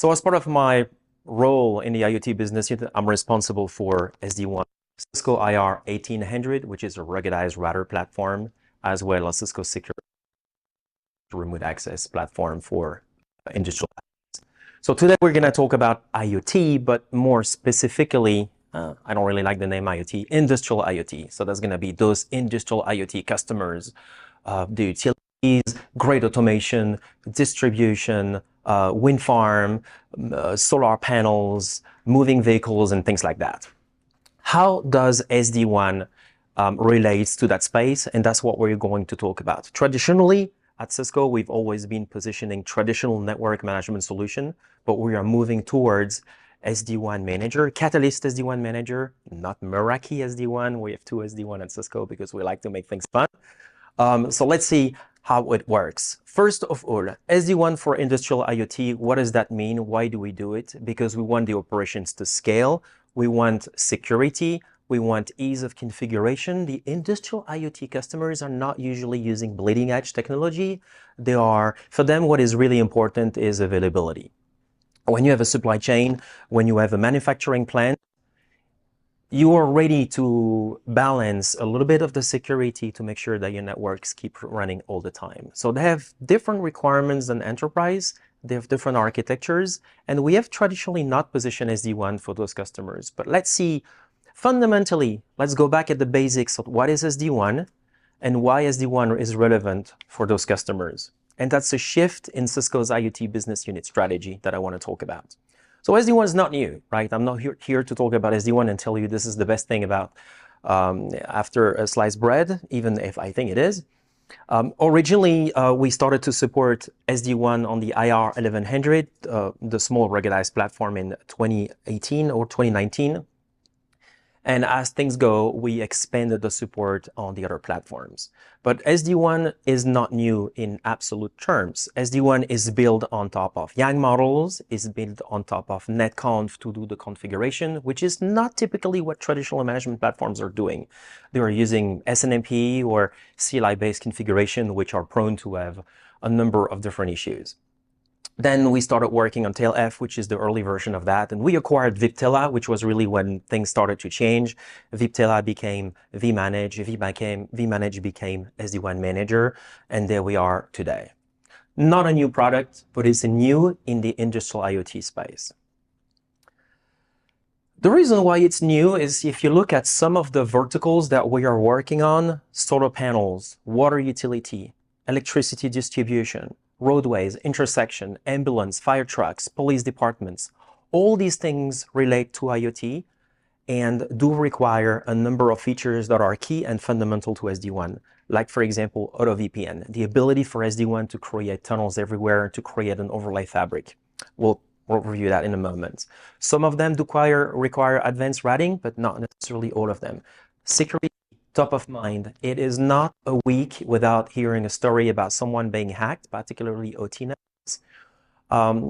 So as part of my role in the IoT business unit, I'm responsible for SD-WAN, Cisco IR 1800, which is a ruggedized router platform, as well as Cisco Secure remote access platform for industrial. So today we're going to talk about IoT, but more specifically, I don't really like the name IoT, Industrial IoT. So that's going to be those Industrial IoT customers, the utilities, grid automation, distribution, wind farm, solar panels, moving vehicles, and things like that. How does SD-WAN relates to that space? And that's what we're going to talk about. Traditionally, at Cisco, we've always been positioning traditional network management solution, but we are moving towards SD-WAN manager, Catalyst SD-WAN manager, not Meraki SD-WAN. We have two SD-WAN at Cisco because we like to make things fun. So let's see how it works. First of all, SD-WAN for industrial IoT, what does that mean? Why do we do it? Because we want the operations to scale. We want security. We want ease of configuration. The industrial IoT customers are not usually using bleeding edge technology. For them, what is really important is availability. When you have a supply chain, when you have a manufacturing plant, you are ready to balance a little bit of the security to make sure that your networks keep running all the time. So they have different requirements than enterprise. They have different architectures, and we have traditionally not positioned SD-WAN for those customers. But let's see, fundamentally, let's go back at the basics of what is SD-WAN and why SD-WAN is relevant for those customers. And that's a shift in Cisco's IoT business unit strategy that I want to talk about. So SD-WAN is not new, right? I'm not here to talk about SD-WAN and tell you this is the best thing about after a sliced bread, even if I think it is. Originally, we started to support SD-WAN on the IR 1100, the small ruggedized platform in 2018 or 2019. And as things go, we expanded the support on the other platforms. But SD-WAN is not new in absolute terms. SD-WAN is built on top of YANG models, is built on top of netconf to do the configuration, which is not typically what traditional management platforms are doing. They are using SNMP or CLI-based configuration, which are prone to have a number of different issues. Then we started working on TailF, which is the early version of that. And we acquired Viptela, which was really when things started to change. Viptela became vManage. vManage became SD-WAN Manager. And there we are today. Not a new product, but it's new in the industrial IoT space. The reason why it's new is if you look at some of the verticals that we are working on, solar panels, water utility, electricity distribution, roadways, intersection, ambulance, fire trucks, police departments, all these things relate to IoT and do require a number of features that are key and fundamental to SD-WAN. Like, for example, auto VPN, the ability for SD-WAN to create tunnels everywhere, to create an overlay fabric. We'll review that in a moment. Some of them do require advanced routing, but not necessarily all of them. Security, top of mind. It is not a week without hearing a story about someone being hacked, particularly OT networks,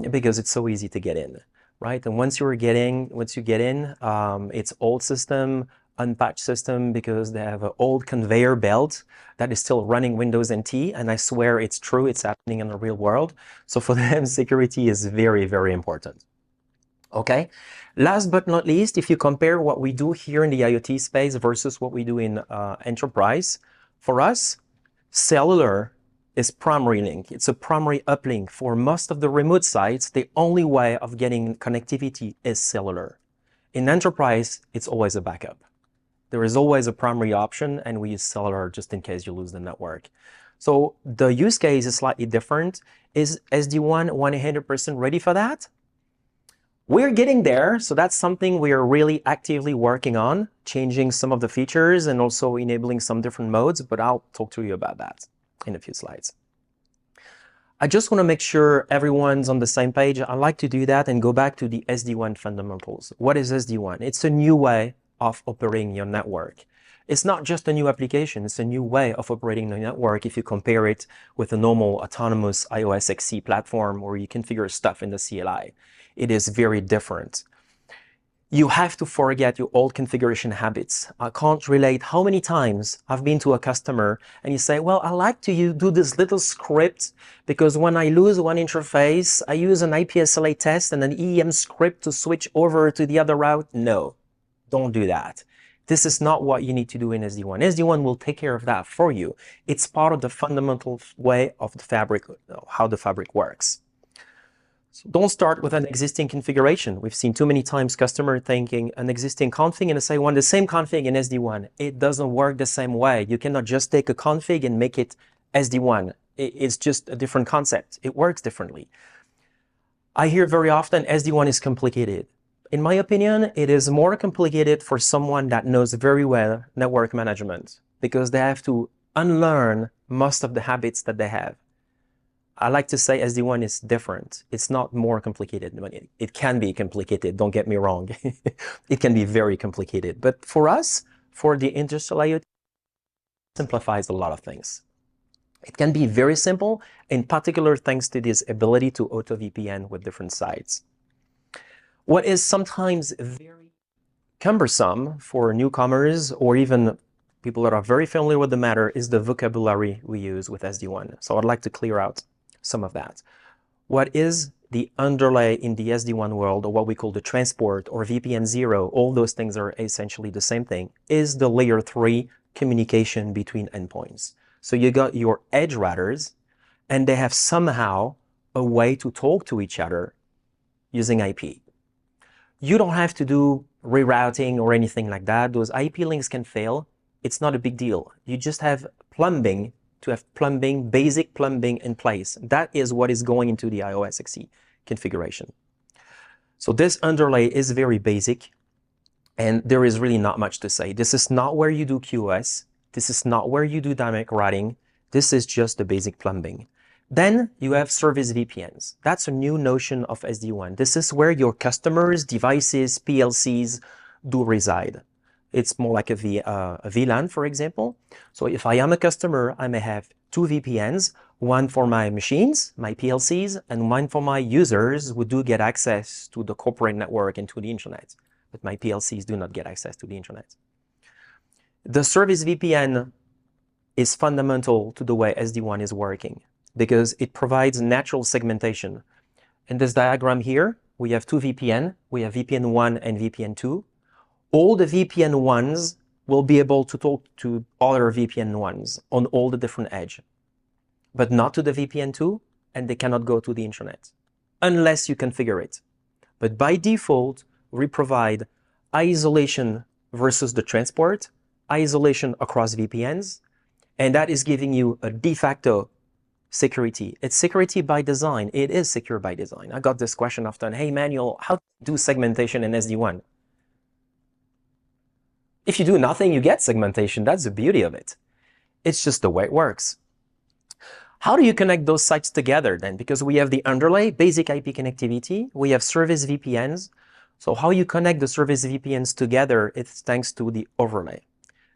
because it's so easy to get in, right? And once you get in, it's old system, unpatched system, because they have an old conveyor belt that is still running Windows NT, and I swear it's true, it's happening in the real world. So for them, security is very, very important. Okay. Last but not least, if you compare what we do here in the IoT space versus what we do in enterprise, for us, cellular is primary link. It's a primary uplink. For most of the remote sites, the only way of getting connectivity is cellular. In enterprise, it's always a backup. There is always a primary option, and we use cellular just in case you lose the network. So the use case is slightly different. Is SD-WAN 100% ready for that? We're getting there, so that's something we are really actively working on, changing some of the features and also enabling some different modes, but I'll talk to you about that in a few slides. I just want to make sure everyone's on the same page. I like to do that and go back to the SD-WAN fundamentals. What is SD-WAN? It's a new way of operating your network. It's not just a new application, it's a new way of operating the network if you compare it with a normal autonomous iOS XC platform where you configure stuff in the CLI. It is very different. You have to forget your old configuration habits. I can't relate how many times I've been to a customer and you say, well, I like to do this little script because when I lose one interface, I use an IPSLA test and an EM script to switch over to the other route. No, don't do that. This is not what you need to do in SD-WAN. SD-WAN will take care of that for you. It's part of the fundamental way of the fabric, how the fabric works. So don't start with an existing configuration. We've seen too many times customer thinking an existing config and say, the same config in SD-WAN. It doesn't work the same way. You cannot just take a config and make it SD-WAN. It's just a different concept. It works differently. I hear very often SD-WAN is complicated. In my opinion, it is more complicated for someone that knows very well network management because they have to unlearn most of the habits that they have. I like to say SD-WAN is different. It's not more complicated. It can be complicated, don't get me wrong. It can be very complicated. But for us, for the Industrial IoT, it simplifies a lot of things. It can be very simple, in particular thanks to this ability to auto VPN with different sites. What is sometimes very cumbersome for newcomers or even people that are very familiar with the matter is the vocabulary we use with SD-WAN. So I'd like to clear out some of that. What is the underlay in the SD-WAN world, or what we call the transport or VPN 0, all those things are essentially the same thing, is the layer 3 communication between endpoints. So you got your edge routers, and they have somehow a way to talk to each other using IP. You don't have to do rerouting or anything like that. Those IP links can fail. It's not a big deal. You just have plumbing, basic plumbing in place. That is what is going into the iOS XE configuration. So this underlay is very basic, and there is really not much to say. This is not where you do QoS. This is not where you do dynamic routing. This is just the basic plumbing. Then you have service VPNs. That's a new notion of SD-WAN. This is where your customers, devices, PLCs do reside. It's more like a VLAN, for example. So if I am a customer, I may have 2 VPNs, one for my machines, my PLCs, and one for my users who do get access to the corporate network and to the internet. But my PLCs do not get access to the internet. The service VPN is fundamental to the way SD-WAN is working because it provides natural segmentation. In this diagram here, we have 2 VPN. We have VPN 1 and VPN 2. All the VPN 1s will be able to talk to other VPN 1s on all the different edge, but not to the VPN 2, and they cannot go to the internet unless you configure it. But by default, we provide isolation versus the transport, isolation across VPNs, and that is giving you a de facto security. It's security by design. It is secure by design. I got this question often, hey Manuel, how to do segmentation in SD-WAN? If you do nothing, you get segmentation. That's the beauty of it. It's just the way it works. How do you connect those sites together then? Because we have the underlay, basic IP connectivity. We have service VPNs. So how you connect the service VPNs together, it's thanks to the overlay.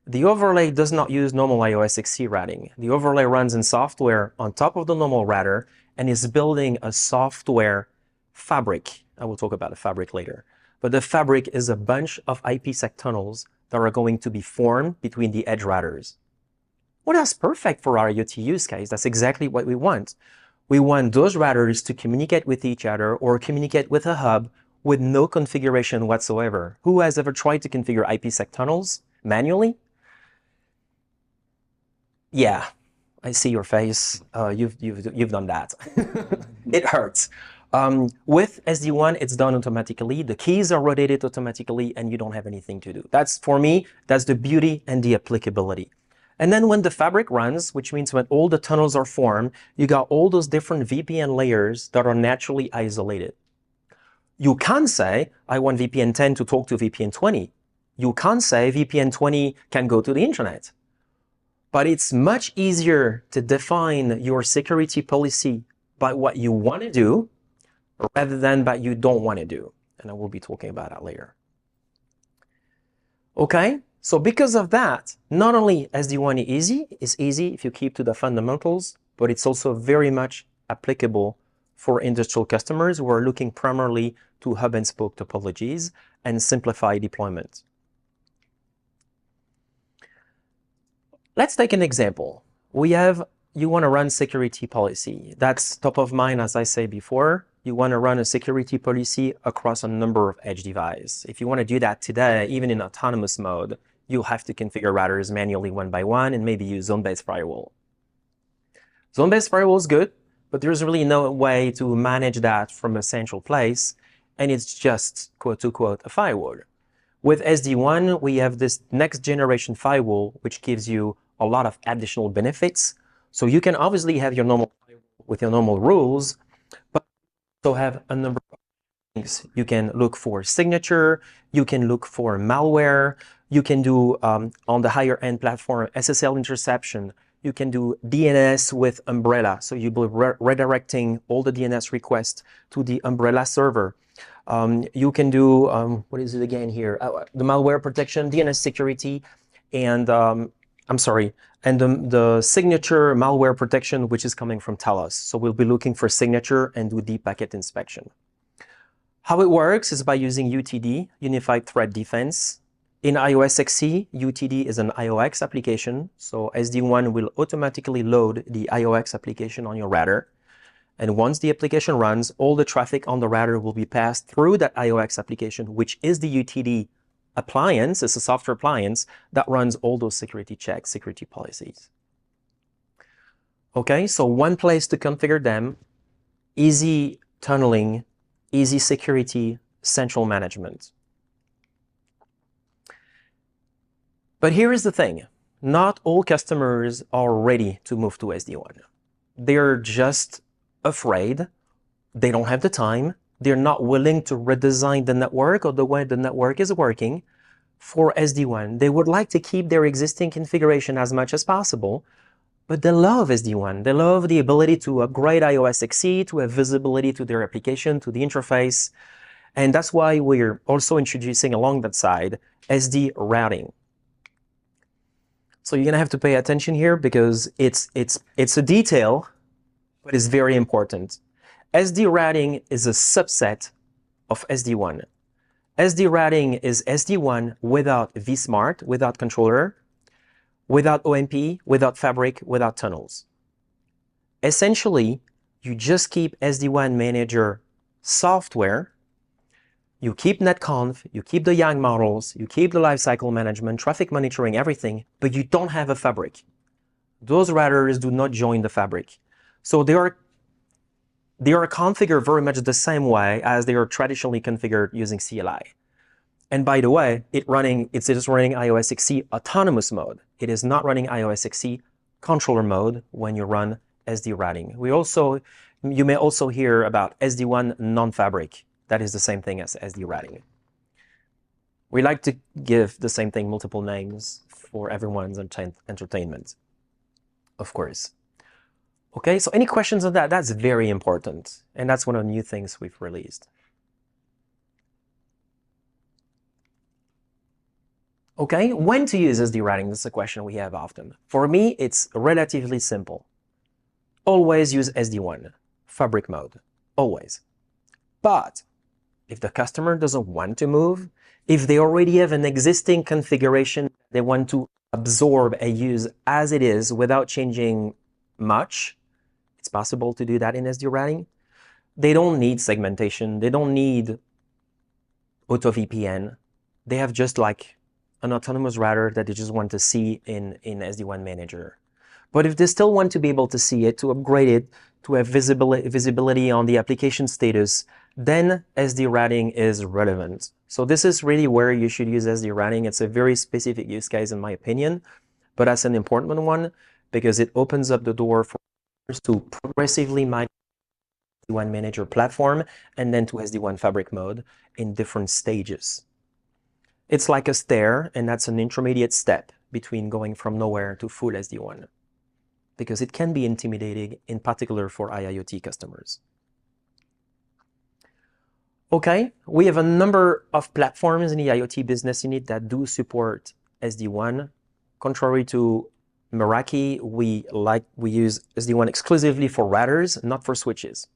The overlay does not use normal iOS XE routing. The overlay runs in software on top of the normal router and is building a software fabric. I will talk about the fabric later. But the fabric is a bunch of IPsec tunnels that are going to be formed between the edge routers. Well, that's perfect for our IoT use case. That's exactly what we want. We want those routers to communicate with each other or communicate with a hub with no configuration whatsoever. Who has ever tried to configure IPsec tunnels manually? Yeah, I see your face. You've done that. It hurts. With SD-WAN, it's done automatically. The keys are rotated automatically, and you don't have anything to do. That's, for me, that's the beauty and the applicability. And then when the fabric runs, which means when all the tunnels are formed, you got all those different VPN layers that are naturally isolated. You can say, I want VPN 10 to talk to VPN 20. You can say VPN 20 can go to the internet. But it's much easier to define your security policy by what you want to do rather than what you don't want to do. And I will be talking about that later. Okay, so because of that, not only SD-WAN is easy if you keep to the fundamentals, but it's also very much applicable for industrial customers who are looking primarily to hub and spoke topologies and simplify deployment. Let's take an example. You want to run security policy. That's top of mind, as I said before. You want to run a security policy across a number of edge devices. If you want to do that today, even in autonomous mode, you'll have to configure routers manually one by one and maybe use zone-based firewall. Zone-based firewall is good, but there's really no way to manage that from a central place, and it's just, quote-unquote, a firewall. With SD-WAN, we have this next generation firewall, which gives you a lot of additional benefits. So you can obviously have your normal with your normal rules, but also have a number of things. You can look for signature, you can look for malware, you can do on the higher end platform SSL interception, you can do DNS with Umbrella. So you'll be redirecting all the DNS requests to the Umbrella server. You can do, what is it again here? The malware protection, DNS security, and and the signature malware protection, which is coming from Talos. So we'll be looking for signature and do deep packet inspection. How it works is by using UTD, Unified Threat Defense. In iOS XE, UTD is an IOX application. So SD-WAN will automatically load the IOX application on your router. And once the application runs, all the traffic on the router will be passed through that IOX application, which is the UTD appliance. It's a software appliance that runs all those security checks, security policies. Okay, so one place to configure them, easy tunneling, easy security, central management. But here is the thing. Not all customers are ready to move to SD-WAN. They're just afraid. They don't have the time. They're not willing to redesign the network or the way the network is working for SD-WAN. They would like to keep their existing configuration as much as possible, but they love SD-WAN. They love the ability to upgrade iOS XE, to have visibility to their application, to the interface. And that's why we're also introducing along that side SD routing. So you're gonna have to pay attention here because it's a detail, but it's very important. SD routing is a subset of SD-WAN. SD routing is SD-WAN without vSmart, without controller, without OMP, without fabric, without tunnels. Essentially, you just keep SD-WAN manager software, you keep netconf, you keep the YANG models, you keep the lifecycle management, traffic monitoring, everything, but you don't have a fabric. Those routers do not join the fabric. So they are configured very much the same way as they are traditionally configured using CLI. And by the way, it's just running iOS XE autonomous mode. It is not running iOS XE controller mode when you run SD routing. You may also hear about SD-WAN non-fabric. That is the same thing as SD routing. We like to give the same thing multiple names for everyone's entertainment, of course. Okay, so any questions on that? That's very important. And that's one of the new things we've released. Okay, when to use SD routing? This is a question we have often. For me, it's relatively simple. Always use SD-WAN, fabric mode, always. But if the customer doesn't want to move, if they already have an existing configuration they want to absorb and use as it is without changing much, it's possible to do that in SD routing. They don't need segmentation. They don't need auto VPN. They have just like an autonomous router that they just want to see in SD-WAN manager. But if they still want to be able to see it, to upgrade it, to have visibility on the application status, then SD routing is relevant. So this is really where you should use SD routing. It's a very specific use case in my opinion, but that's an important one because it opens up the door for us to progressively migrate to SD-WAN manager platform and then to SD-WAN fabric mode in different stages. It's like a stair, and that's an intermediate step between going from nowhere to full SD-WAN because it can be intimidating, in particular for IoT customers. Okay, we have a number of platforms in the IoT business unit that do support SD-WAN. Contrary to Meraki, we use SD-WAN exclusively for routers, not for switches.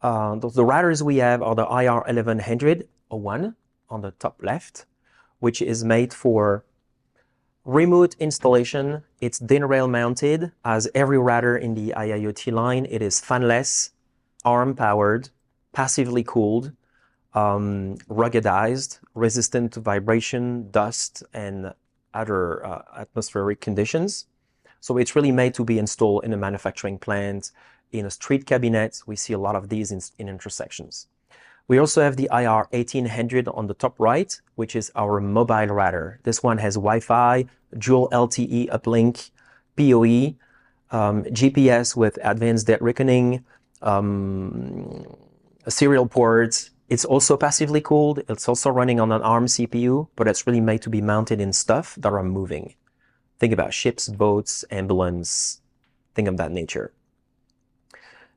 The routers we have are the IR1100 01, on the top left, which is made for remote installation. It's DIN rail mounted. As every router in the IoT line, it is fanless, ARM powered, passively cooled, ruggedized, resistant to vibration, dust, and other atmospheric conditions. So it's really made to be installed in a manufacturing plant, in a street cabinet. We see a lot of these in intersections. We also have the IR 1800 on the top right, which is our mobile router. This one has Wi-Fi, dual LTE uplink, PoE, GPS with advanced data reckoning, serial ports. It's also passively cooled. It's also running on an ARM CPU, but it's really made to be mounted in stuff that are moving. Think about ships, boats, ambulance, thing of that nature.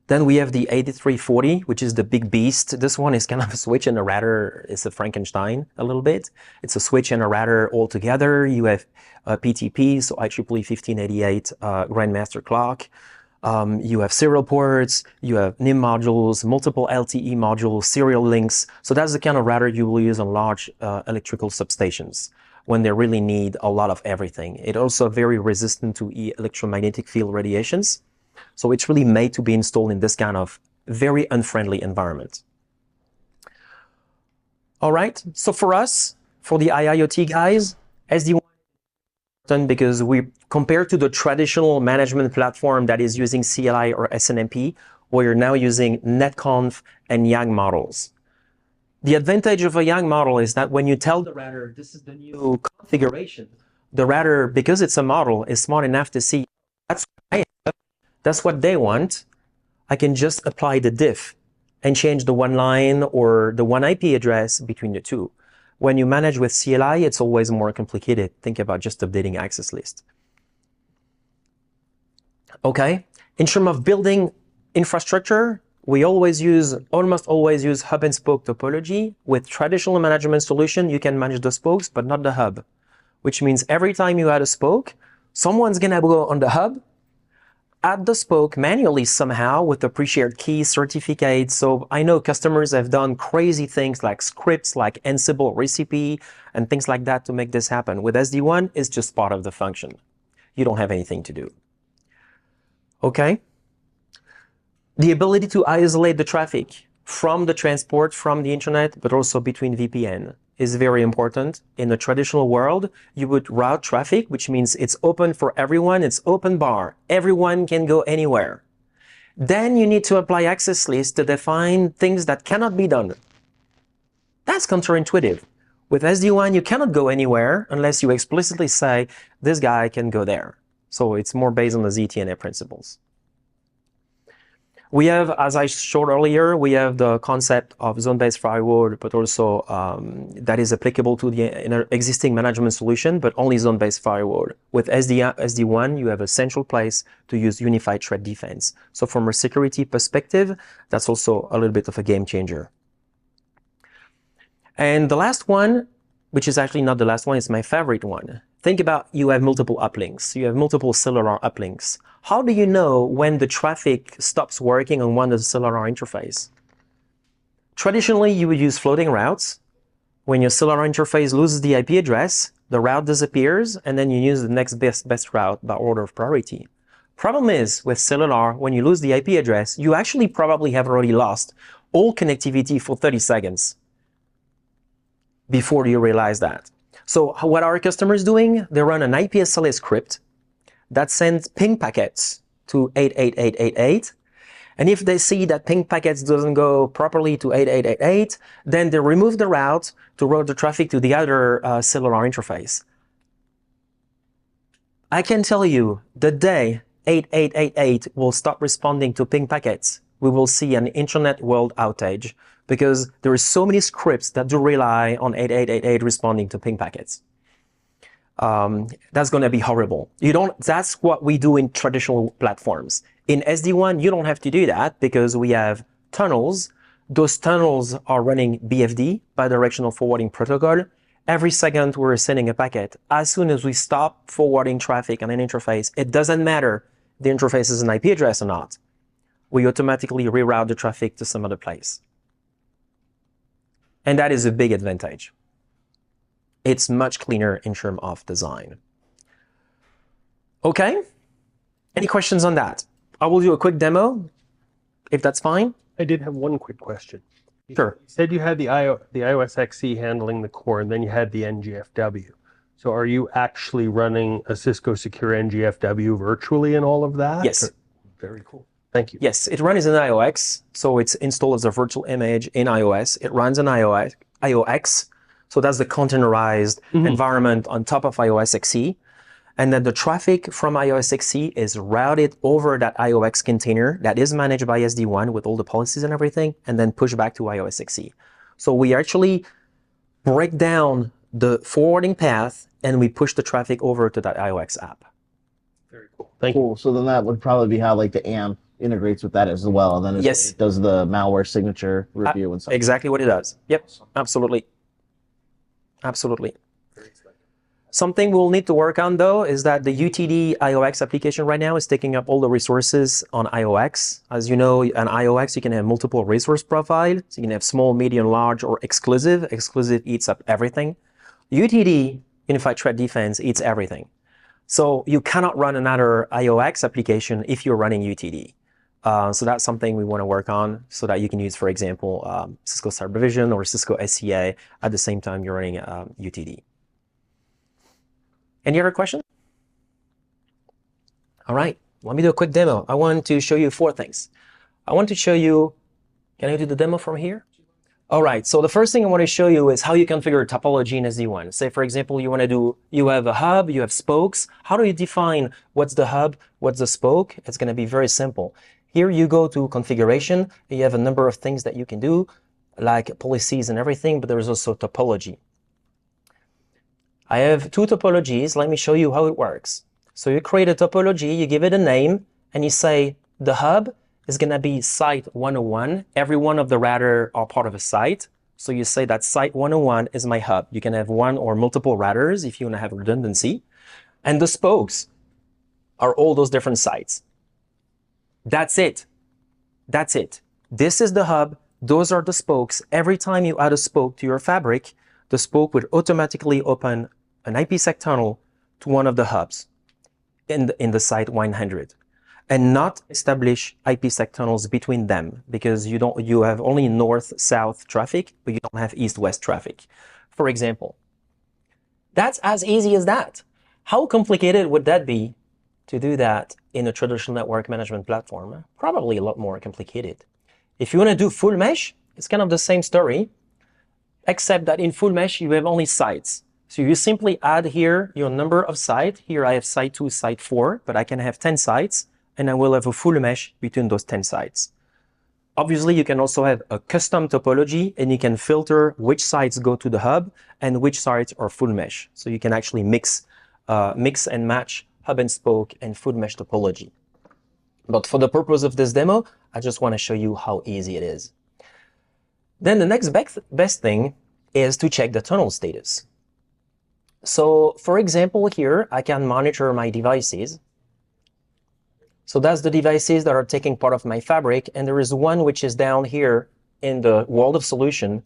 Then we have the 8340, which is the big beast. This one is kind of a switch and a router. It's a Frankenstein a little bit. It's a switch and a router all together. You have PTP, so IEEE 1588 Grandmaster clock. You have serial ports, you have NIM modules, multiple LTE modules, serial links. So that's the kind of router you will use on large electrical substations when they really need a lot of everything. It's also very resistant to electromagnetic field radiations. So it's really made to be installed in this kind of very unfriendly environment. All right, so for us, for the IoT guys, SD-WAN, because we compared to the traditional management platform that is using CLI or SNMP, we're now using netconf and YANG models. The advantage of a YANG model is that when you tell the router, this is the new configuration, the router, because it's a model, is smart enough to see that's what I have, that's what they want. I can just apply the diff and change the one line or the one IP address between the two. When you manage with CLI, it's always more complicated. Think about just updating access list. Okay, in terms of building infrastructure, we almost always use hub and spoke topology. With traditional management solution, you can manage the spokes, but not the hub, which means every time you add a spoke, someone's gonna go on the hub, add the spoke manually somehow with a pre-shared key certificate. So I know customers have done crazy things like scripts, like Ansible recipe, and things like that to make this happen. With SD-WAN, it's just part of the function. You don't have anything to do. Okay? The ability to isolate the traffic from the transport, from the internet, but also between VPN is very important. In the traditional world, you would route traffic, which means it's open for everyone. It's open bar. Everyone can go anywhere. Then you need to apply access lists to define things that cannot be done. That's counterintuitive. With SD-WAN, you cannot go anywhere unless you explicitly say, this guy can go there. So it's more based on the ZTNA principles. We have, as I showed earlier, we have the concept of zone-based firewall, but also that is applicable to the existing management solution, but only zone-based firewall. With SD-WAN, you have a central place to use unified threat defense. So from a security perspective, that's also a little bit of a game changer. And the last one, which is actually not the last one, it's my favorite one. Think about you have multiple uplinks. You have multiple cellular uplinks. How do you know when the traffic stops working on one of the cellular interface? Traditionally, you would use floating routes. When your cellular interface loses the IP address, the route disappears, and then you use the next best route by order of priority. Problem is, with cellular, when you lose the IP address, you actually probably have already lost all connectivity for 30 seconds before you realize that. So what are customers doing? They run an IPSLA script that sends ping packets to 88888. And if they see that ping packets doesn't go properly to 8888, then they remove the route to route the traffic to the other cellular interface. I can tell you, the day 8888 will stop responding to ping packets, we will see an internet world outage, because there are so many scripts that do rely on 8888 responding to ping packets. That's going to be horrible. That's what we do in traditional platforms. In SD-WAN, you don't have to do that because we have tunnels. Those tunnels are running BFD, bidirectional forwarding protocol. Every second we're sending a packet. As soon as we stop forwarding traffic on an interface, it doesn't matter the interface is an IP address or not. We automatically reroute the traffic to some other place. And that is a big advantage. It's much cleaner in terms of design. Okay, any questions on that? I will do a quick demo, if that's fine. I did have one quick question. Sure. You said you had the iOS XE handling the core, and then you had the NGFW. So are you actually running a Cisco Secure NGFW virtually and all of that? Yes. Or? Very cool. Thank you. Yes, it runs in IOX, so it's installed as a virtual image in iOS. It runs in IOX, so that's the containerized environment on top of iOS XE. And then the traffic from iOS XE is routed over that IOX container that is managed by SD-WAN with all the policies and everything, and then pushed back to iOS XE. So we actually break down the forwarding path and we push the traffic over to that IOX app. Very cool. Thank you. So then that would probably be how like the AMP integrates with that as well. And then Yes. it does the malware signature review and stuff. Exactly what it does. Yep, absolutely. Absolutely. Something we'll need to work on though is that the UTD IOX application right now is taking up all the resources on IOX. As you know, on IOX you can have multiple resource profiles. So you can have small, medium, large, or exclusive. Exclusive eats up everything. UTD, Unified Threat Defense, eats everything. So you cannot run another IOX application if you're running UTD. So that's something we want to work on so that you can use, for example, Cisco Cybervision or Cisco SCA at the same time you're running UTD. Any other questions? All right, let me do a quick demo. I want to show you 4 things. I want to show you, can I do the demo from here? All right, so the first thing I want to show you is how you configure topology in SD-WAN. Say, for example, you have a hub, you have spokes. How do you define what's the hub, what's the spoke? It's going to be very simple. Here you go to configuration. You have a number of things that you can do, like policies and everything, but there's also topology. I have 2 topologies. Let me show you how it works. So you create a topology, you give it a name, and you say the hub is going to be site 101. Every one of the router are part of a site. So you say that site 101 is my hub. You can have one or multiple routers if you want to have redundancy. And the spokes are all those different sites. That's it. That's it. This is the hub. Those are the spokes. Every time you add a spoke to your fabric, the spoke would automatically open an IPsec tunnel to one of the hubs in the site 100 and not establish IPsec tunnels between them because you have only north-south traffic, but you don't have east-west traffic, for example. That's as easy as that. How complicated would that be to do that in a traditional network management platform? Probably a lot more complicated. If you want to do full mesh, it's kind of the same story, except that in full mesh, you have only sites. So you simply add here your number of sites. Here I have site 2, site 4, but I can have 10 sites, and I will have a full mesh between those 10 sites. Obviously, you can also have a custom topology, and you can filter which sites go to the hub and which sites are full mesh. So you can actually mix and match hub and spoke and full mesh topology. But for the purpose of this demo, I just want to show you how easy it is. Then the next best thing is to check the tunnel status. So for example, here I can monitor my devices. So that's the devices that are taking part of my fabric. And there is one which is down here in the world of solution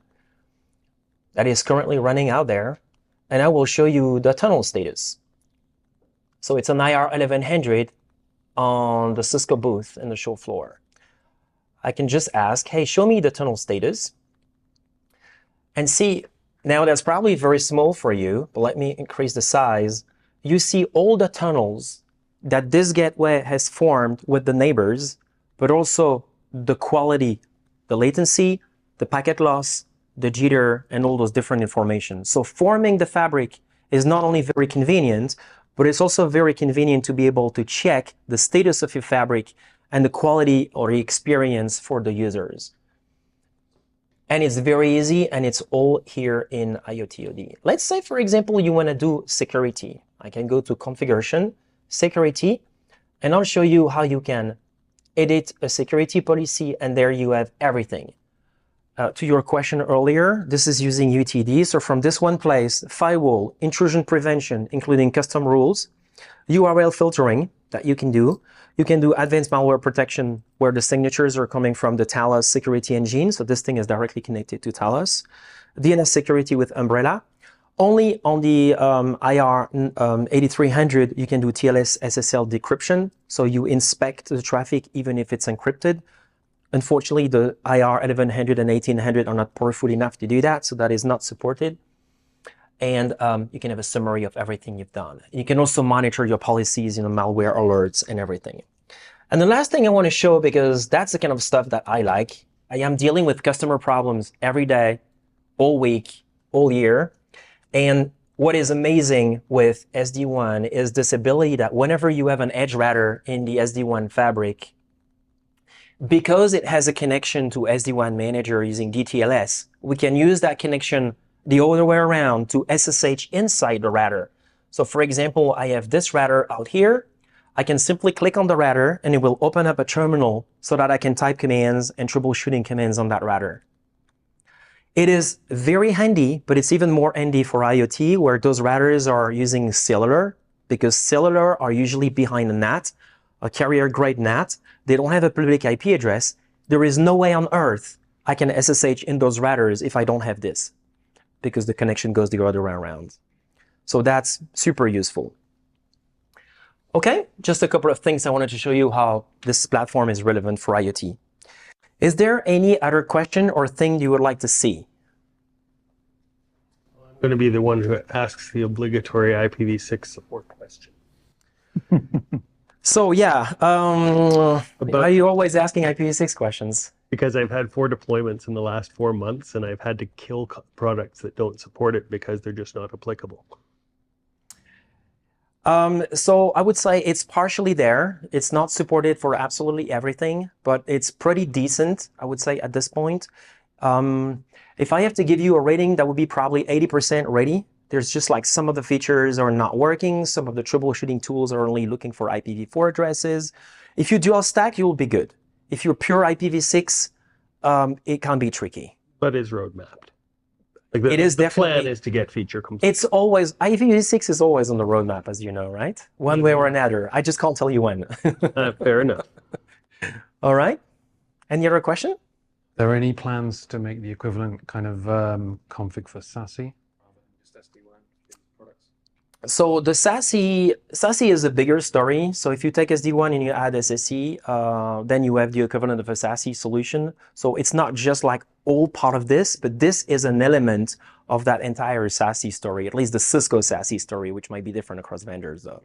that is currently running out there. And I will show you the tunnel status. So it's an IR 1100 on the Cisco booth in the show floor. I can just ask, hey, show me the tunnel status. And see, now that's probably very small for you, but let me increase the size. You see all the tunnels that this gateway has formed with the neighbors, but also the quality, the latency, the packet loss, the jitter, and all those different information. So forming the fabric is not only very convenient, but it's also very convenient to be able to check the status of your fabric and the quality or the experience for the users. And it's very easy, and it's all here in IoT OD. Let's say, for example, you want to do security. I can go to configuration, security, and I'll show you how you can edit a security policy, and there you have everything. To your question earlier, this is using UTD. So from this one place, firewall, intrusion prevention, including custom rules, URL filtering that you can do. You can do advanced malware protection where the signatures are coming from the Talos security engine. So this thing is directly connected to Talos. DNS security with Umbrella. Only on the IR 8300, you can do TLS SSL decryption. So you inspect the traffic even if it's encrypted. Unfortunately, the IR 1100 and 1800 are not powerful enough to do that, so that is not supported. And you can have a summary of everything you've done. You can also monitor your policies, malware alerts and everything. And the last thing I want to show, because that's the kind of stuff that I like. I am dealing with customer problems every day, all week, all year. And what is amazing with SD-WAN is this ability that whenever you have an edge router in the SD-WAN fabric, because it has a connection to SD-WAN manager using DTLS, we can use that connection the other way around to SSH inside the router. So for example, I have this router out here. I can simply click on the router and it will open up a terminal so that I can type commands and troubleshooting commands on that router. It is very handy, but it's even more handy for IoT where those routers are using cellular, because cellular are usually behind a NAT, a carrier grade NAT. They don't have a public IP address. There is no way on earth I can SSH in those routers if I don't have this, because the connection goes the other way around. So that's super useful. Okay, just a couple of things I wanted to show you how this platform is relevant for IoT. Is there any other question or thing you would like to see? I'm going to be the one who asks the obligatory IPv6 support question. So yeah, are you always asking IPv6 questions? Because I've had 4 deployments in the last 4 months and I've had to kill products that don't support it because they're just not applicable. So I would say it's partially there. It's not supported for absolutely everything, but it's pretty decent, I would say, at this point. If I have to give you a rating, that would be probably 80% ready. There's just like some of the features are not working. Some of the troubleshooting tools are only looking for IPv4 addresses. If you dual stack, you will be good. If you're pure IPv6, it can be tricky. But is roadmapped. Like It is the definitely. plan is to get feature complete. It's always, IPv6 is always on the roadmap, as you know, right? One way or another. I just can't tell you when. Fair enough. All right. Any other question? Are there any plans to make the equivalent kind of config for SASE? So the SASE is a bigger story. So if you take SD-WAN and you add SSE, then you have the equivalent of a SASE solution. So it's not just like all part of this, but this is an element of that entire SASE story, at least the Cisco SASE story, which might be different across vendors though.